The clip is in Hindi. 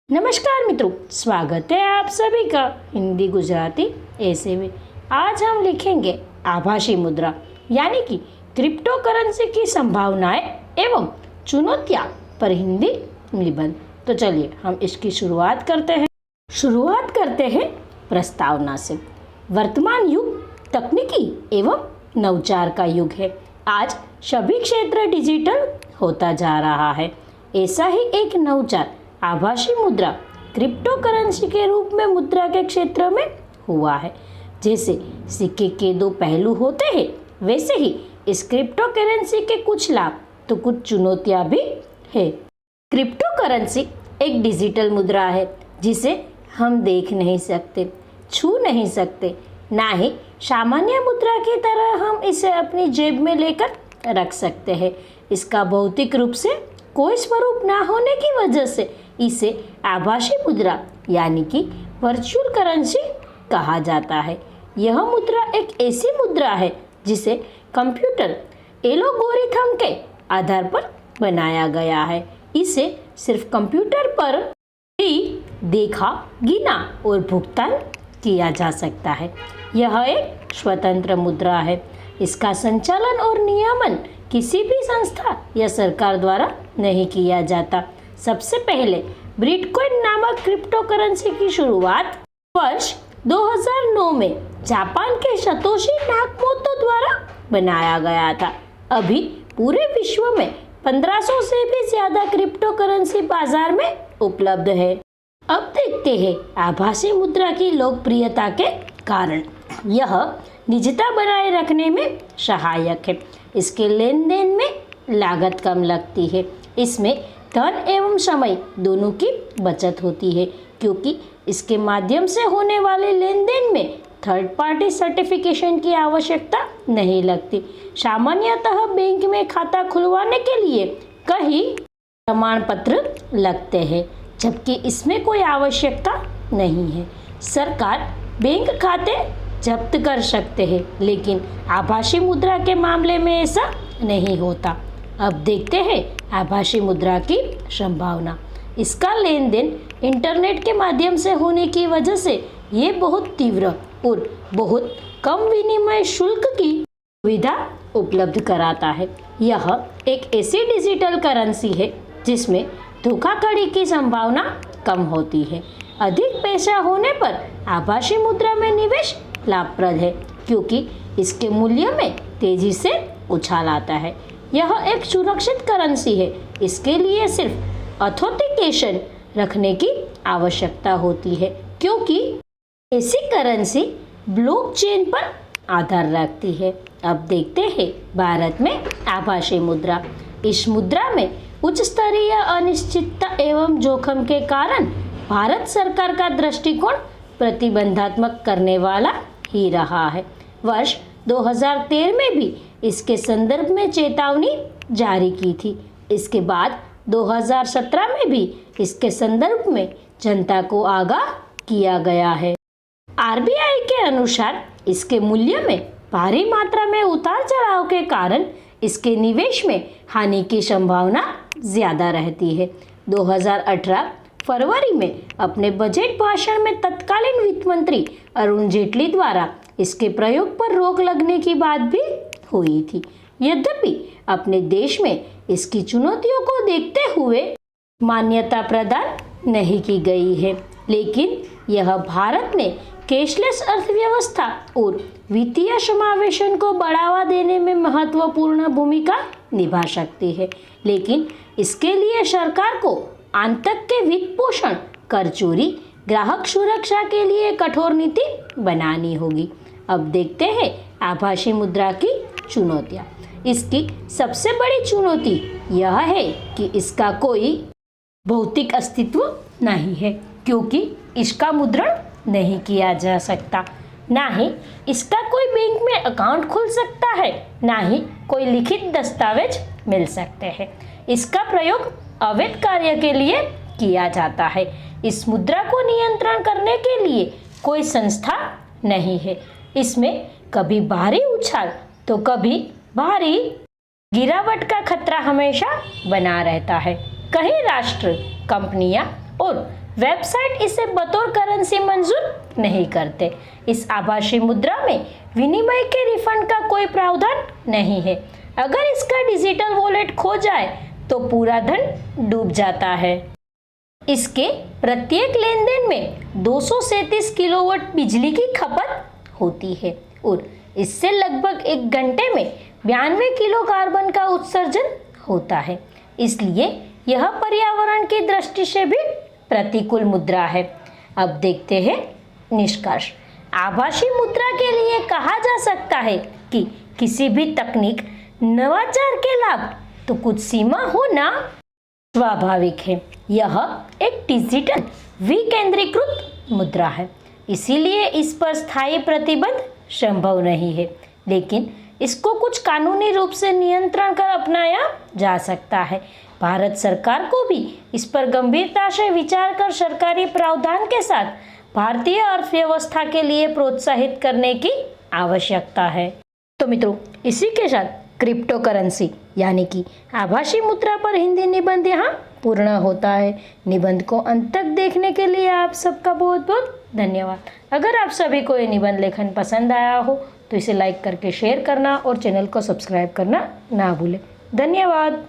नमस्कार मित्रों, स्वागत है आप सभी का हिंदी गुजराती ऐसे में। आज हम लिखेंगे आभासी मुद्रा यानी कि क्रिप्टो करेंसी की संभावनाएं एवं चुनौतियां पर हिंदी निबंध। तो चलिए हम इसकी शुरुआत करते हैं प्रस्तावना से। वर्तमान युग तकनीकी एवं नवचार का युग है। आज सभी क्षेत्र डिजिटल होता जा रहा है। ऐसा ही एक नवचार आभासी मुद्रा क्रिप्टो करेंसी के रूप में मुद्रा के क्षेत्र में हुआ है। जैसे सिक्के के दो पहलू होते हैं, वैसे ही इस क्रिप्टो करेंसी के कुछ लाभ तो कुछ चुनौतियां भी है। क्रिप्टो करेंसी एक डिजिटल मुद्रा है जिसे हम देख नहीं सकते, छू नहीं सकते, ना ही सामान्य मुद्रा की तरह हम इसे अपनी जेब में लेकर रख सकते हैं। इसका भौतिक रूप से कोई स्वरूप ना होने की वजह से इसे आभासी मुद्रा यानी कि वर्चुअल करेंसी कहा जाता है। यह मुद्रा एक ऐसी मुद्रा है जिसे कंप्यूटर एल्गोरिथम के आधार पर बनाया गया है। इसे सिर्फ कंप्यूटर पर ही देखा, गिना और भुगतान किया जा सकता है। यह एक स्वतंत्र मुद्रा है। इसका संचालन और नियमन किसी भी संस्था या सरकार द्वारा नहीं किया जाता। सबसे पहले बिटकॉइन नामक क्रिप्टो करेंसी की शुरुआत वर्ष 2009 में जापान के सतोशी नाकामोतो द्वारा बनाया गया था। अभी पूरे विश्व में 1500 से भी ज्यादा क्रिप्टो करेंसी बाजार में उपलब्ध है। अब देखते हैं आभासी मुद्रा की लोकप्रियता के कारण। यह निजता बनाए रखने में सहायक है। इसके लेन देन में लागत कम लगती है। इसमें धन एवं समय दोनों की बचत होती है, क्योंकि इसके माध्यम से होने वाले लेन देन में थर्ड पार्टी सर्टिफिकेशन की आवश्यकता नहीं लगती। सामान्यतः बैंक में खाता खुलवाने के लिए कई प्रमाण पत्र लगते हैं, जबकि इसमें कोई आवश्यकता नहीं है। सरकार बैंक खाते जब्त कर सकते हैं, लेकिन आभासी मुद्रा के मामले में ऐसा नहीं होता। अब देखते हैं आभासी मुद्रा की संभावना। इसका लेन देन इंटरनेट के माध्यम से होने की वजह से ये बहुत तीव्र और बहुत कम विनिमय शुल्क की सुविधा उपलब्ध कराता है। यह एक ऐसी डिजिटल करेंसी है जिसमें धोखाधड़ी की संभावना कम होती है। अधिक पैसा होने पर आभासी मुद्रा में निवेश लाभप्रद है, क्योंकि इसके मूल्य में तेजी से उछाल आता है। यह एक सुरक्षित करेंसी है। इसके लिए सिर्फ ऑथेंटिकेशन रखने की आवश्यकता होती है, क्योंकि ऐसी करेंसी ब्लॉकचेन पर आधार रखती है। अब देखते हैं भारत में आभासी मुद्रा। इस मुद्रा में उच्च स्तरीय अनिश्चितता एवं जोखिम के कारण भारत सरकार का दृष्टिकोण प्रतिबंधात्मक करने वाला ही रहा है। वर्ष 2013 में भी इसके संदर्भ में चेतावनी जारी की थी। इसके बाद 2017 में भी इसके संदर्भ में जनता को आगाह किया गया है। आरबीआई के अनुसार इसके मूल्य में भारी मात्रा में उतार चढ़ाव के कारण इसके निवेश में हानि की संभावना ज्यादा रहती है। 2018 फरवरी में अपने बजट भाषण में तत्कालीन वित्त मंत्री अरुण जेटली द्वारा इसके प्रयोग पर रोक लगने की बात भी हुई थी। यद्यपि अपने देश में इसकी चुनौतियों को देखते हुए मान्यता प्रदान नहीं की गई है, लेकिन यह भारत में कैशलेस अर्थव्यवस्था और वित्तीय समावेशन को बढ़ावा देने में महत्वपूर्ण भूमिका निभा सकती है। लेकिन इसके लिए सरकार को आतंक के वित्त पोषण, कर चोरी, ग्राहक सुरक्षा के लिए कठोर नीति बनानी होगी। अब देखते हैं आभासी मुद्रा की चुनौतियां। इसकी सबसे बड़ी चुनौती यह है कि इसका कोई भौतिक अस्तित्व नहीं है, क्योंकि इसका मुद्रण नहीं किया जा सकता। ना ही इसका कोई बैंक में अकाउंट खुल सकता है, ना ही कोई लिखित दस्तावेज मिल सकते हैं। इसका प्रयोग अवैध कार्य के लिए किया जाता है। इस मुद्रा को नियंत्रण करने के लिए कोई संस्था नहीं है। इसमें कभी भारी उछाल तो कभी भारी गिरावट का खतरा हमेशा बना रहता है। कई राष्ट्र, कंपनियां और वेबसाइट इसे बतौर करेंसी मंजूर नहीं करते। इस आभासी मुद्रा में विनिमय के रिफंड का कोई प्रावधान नहीं है। अगर इसका डिजिटल वॉलेट खो जाए तो पूरा धन डूब जाता है। इसके प्रत्येक लेनदेन में 237 किलोवाट बिजली की खपत होती है और इससे लगभग 1 घंटे में 92 किलो कार्बन का उत्सर्जन होता है। इसलिए यह पर्यावरण की दृष्टि से भी प्रतिकूल मुद्रा है। अब देखते हैं निष्कर्ष। आभासी मुद्रा के लिए कहा जा सकता है कि किसी भी तकनीक नवाचार के लाभ तो कुछ सीमा होना स्वाभाविक है। यह एक डिजिटल विकेंद्रीकृत मुद्रा है, इसीलिए इस पर स्थायी प्रतिबंध संभव नहीं है, लेकिन इसको कुछ कानूनी रूप से नियंत्रण कर अपनाया जा सकता है। भारत सरकार को भी इस पर गंभीरता से विचार कर सरकारी प्रावधान के साथ भारतीय अर्थव्यवस्था के लिए प्रोत्साहित करने की आवश्यकता है। तो मित्रों, इसी के साथ क्रिप्टो करेंसी यानी कि आभासी मुद्रा पर हिंदी निबंध यहाँ पूर्ण होता है। निबंध को अंत तक देखने के लिए आप सबका बहुत बहुत धन्यवाद। अगर आप सभी को ये निबंध लेखन पसंद आया हो तो इसे लाइक करके शेयर करना और चैनल को सब्सक्राइब करना ना भूलें। धन्यवाद।